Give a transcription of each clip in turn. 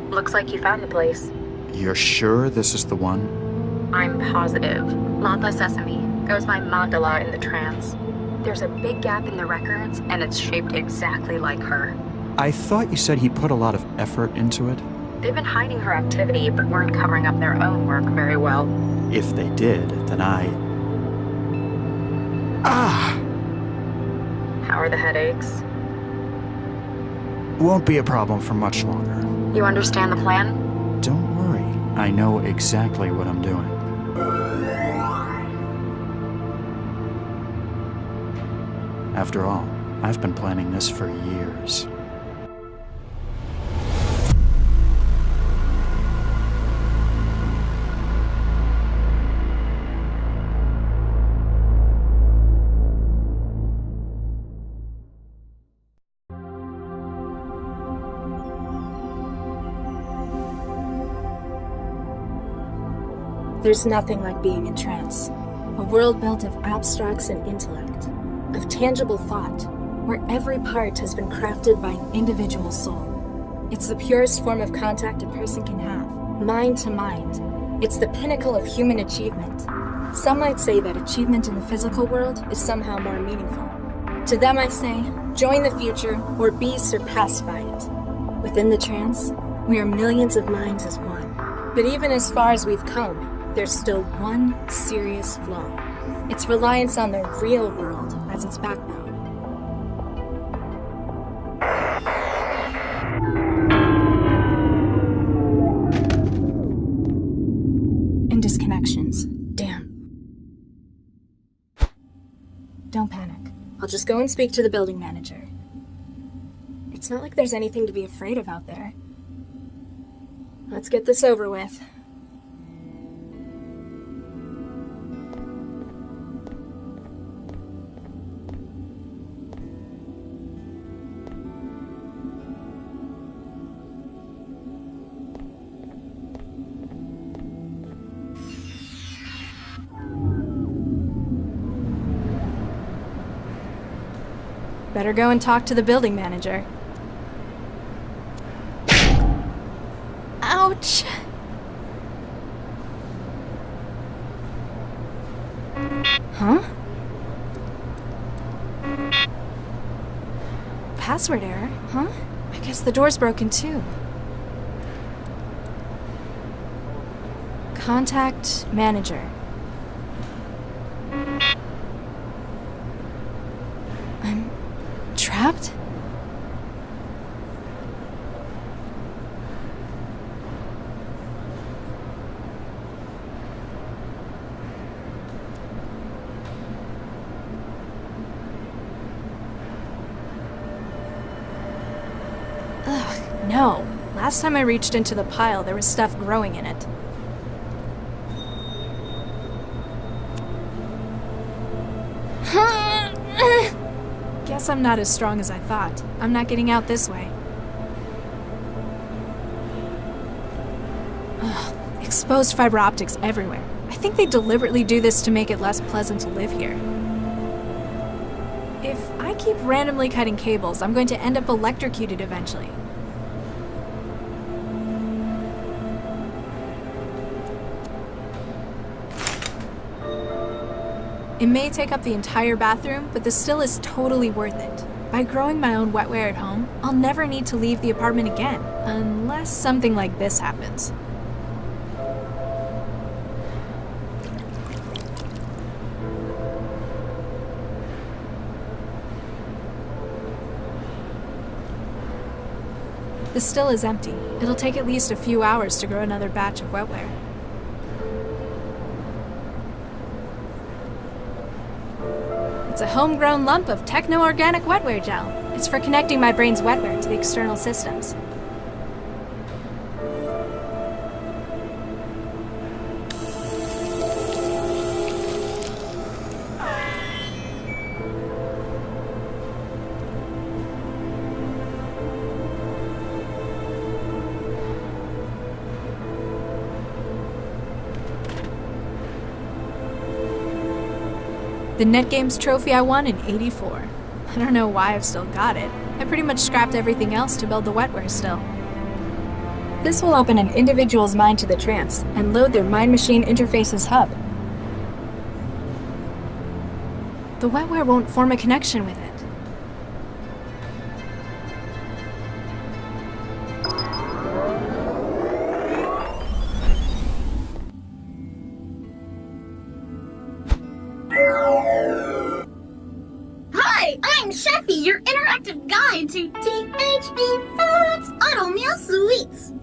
Looks like you found the place. You're sure this is the one? I'm positive. Lanta Sesame goes by Mandala in the trance. There's a big gap in the records, and it's shaped exactly like her. I thought you said he put a lot of effort into it. They've been hiding her activity, but weren't covering up their own work very well. If they did, then How are the headaches? Won't be a problem for much longer. You understand the plan? Don't worry. I know exactly what I'm doing. After all, I've been planning this for years. There's nothing like being in trance. A world built of abstracts and intellect, of tangible thought, where every part has been crafted by an individual soul. It's the purest form of contact a person can have, mind to mind. It's the pinnacle of human achievement. Some might say that achievement in the physical world is somehow more meaningful. To them I say, join the future or be surpassed by it. Within the trance, we are millions of minds as one. But even as far as we've come, there's still one serious flaw. Its reliance on the real world as its backbone. And disconnections. Damn. Don't panic. I'll just go and speak to the building manager. It's not like there's anything to be afraid of out there. Let's get this over with. Better go and talk to the building manager. Ouch! Huh? Password error, huh? I guess the door's broken too. Contact manager. I'm trapped? Ugh, no. Last time I reached into the pile, there was stuff growing in it. Guess I'm not as strong as I thought. I'm not getting out this way. Ugh, exposed fiber optics everywhere. I think they deliberately do this to make it less pleasant to live here. If I keep randomly cutting cables, I'm going to end up electrocuted eventually. It may take up the entire bathroom, but this still is totally worth it. By growing my own wetware at home, I'll never need to leave the apartment again, unless something like this happens. The still is empty. It'll take at least a few hours to grow another batch of wetware. It's a homegrown lump of techno-organic wetware gel. It's for connecting my brain's wetware to the external systems. The NetGames trophy I won in '84. I don't know why I've still got it. I pretty much scrapped everything else to build the wetware still. This will open an individual's mind to the trance and load their mind-machine interface's hub. The wetware won't form a connection with it. Hi, I'm Sheffy, your interactive guide to THB Foods Auto Meal Sweets.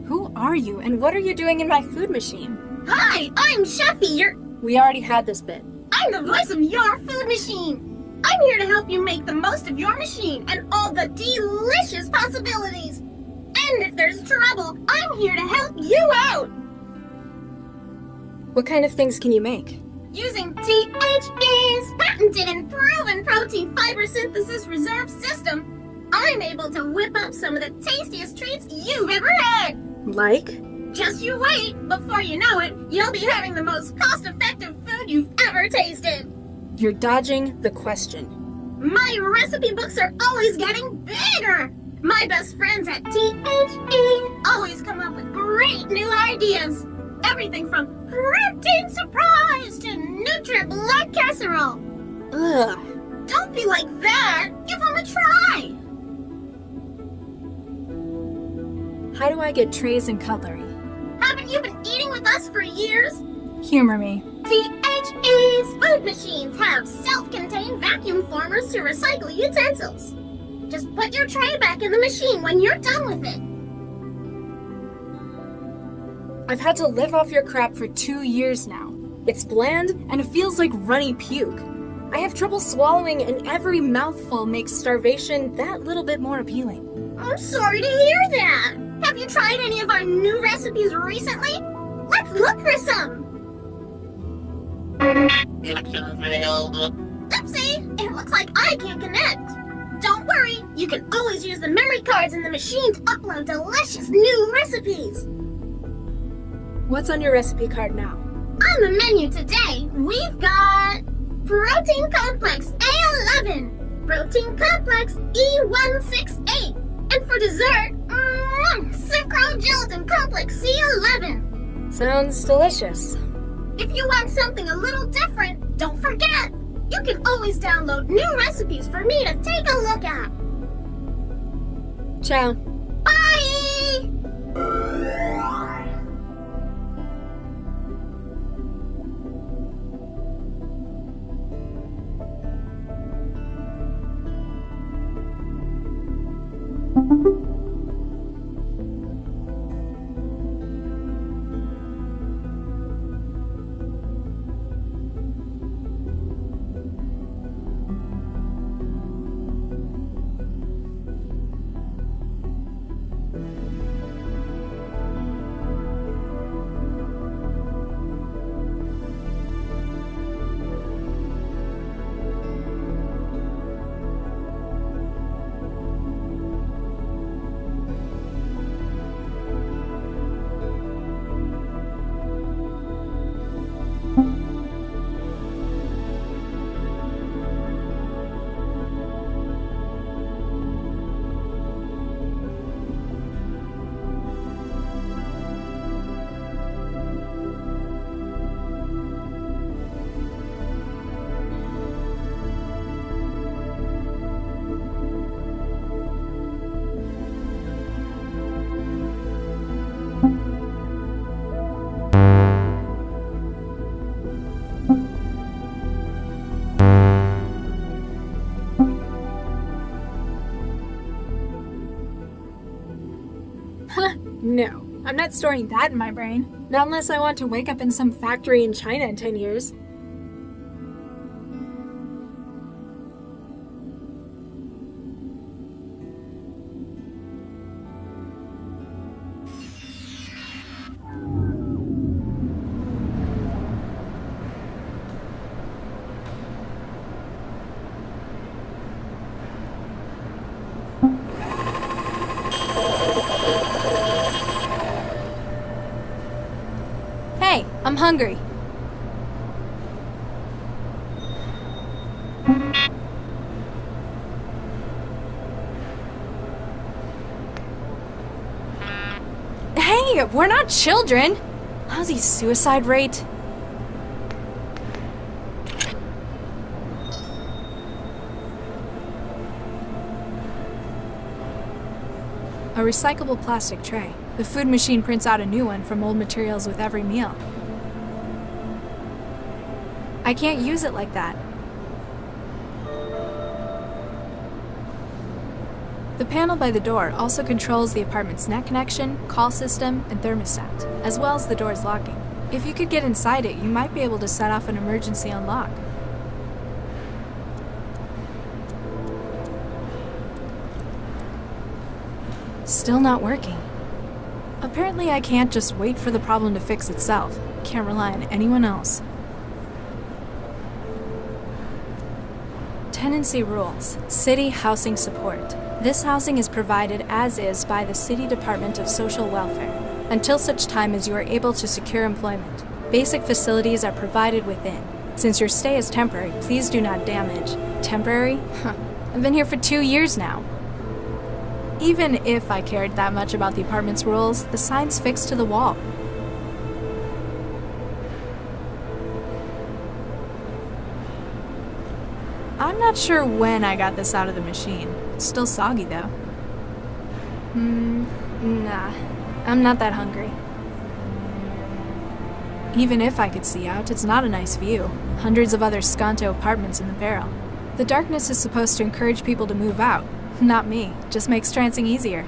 Who are you, and what are you doing in my food machine? Hi, I'm Sheffy, We already had this bit. I'm the voice of your food machine. I'm here to help you make the most of your machine and all the delicious possibilities. And if there's trouble, I'm here to help you out. What kind of things can you make? Using THB's patented and proven protein fiber synthesis reserve system, I'm able to whip up some of the tastiest treats you've ever had. Like? Just you wait. Before you know it, you'll be having the most cost-effective food you've ever tasted. You're dodging the question. My recipe books are always getting bigger. My best friends at THB always come up with great new ideas. Everything from protein surprise to Nutri-Blood casserole. Ugh. Don't be like that. Give them a try. How do I get trays and cutlery? Haven't you been eating with us for years? Humor me. THB's food machines have self-contained vacuum formers to recycle utensils. Just put your tray back in the machine when you're done with it. I've had to live off your crap for 2 years now. It's bland, and it feels like runny puke. I have trouble swallowing, and every mouthful makes starvation that little bit more appealing. I'm sorry to hear that. Have you tried any of our new recipes recently? Let's look for some. Oopsie, it looks like I can't connect. Don't worry, you can always use the memory cards in the machine to upload delicious new recipes. What's on your recipe card now? On the menu today, we've got Protein Complex A11, Protein Complex E168, and for dessert, Sucrogelatin Complex C11. Sounds delicious. If you want something a little different, don't forget, you can always download new recipes for me to take a look at. Ciao. Bye! No, I'm not storing that in my brain. Not unless I want to wake up in some factory in China in 10 years. Hey, I'm hungry. Hey, we're not children! Lousy suicide rate. A recyclable plastic tray. The food machine prints out a new one from old materials with every meal. I can't use it like that. The panel by the door also controls the apartment's net connection, call system, and thermostat, as well as the door's locking. If you could get inside it, you might be able to set off an emergency unlock. Still not working. Apparently I can't just wait for the problem to fix itself. Can't rely on anyone else. Tenancy rules. City housing support. This housing is provided as is by the City Department of Social Welfare, until such time as you are able to secure employment. Basic facilities are provided within. Since your stay is temporary, please do not damage. Temporary? I've been here for 2 years now. Even if I cared that much about the apartment's rules, the sign's fixed to the wall. I'm not sure when I got this out of the machine. It's still soggy, though. Nah. I'm not that hungry. Even if I could see out, it's not a nice view. Hundreds of other Skanto apartments in the barrel. The darkness is supposed to encourage people to move out. Not me. Just makes trancing easier.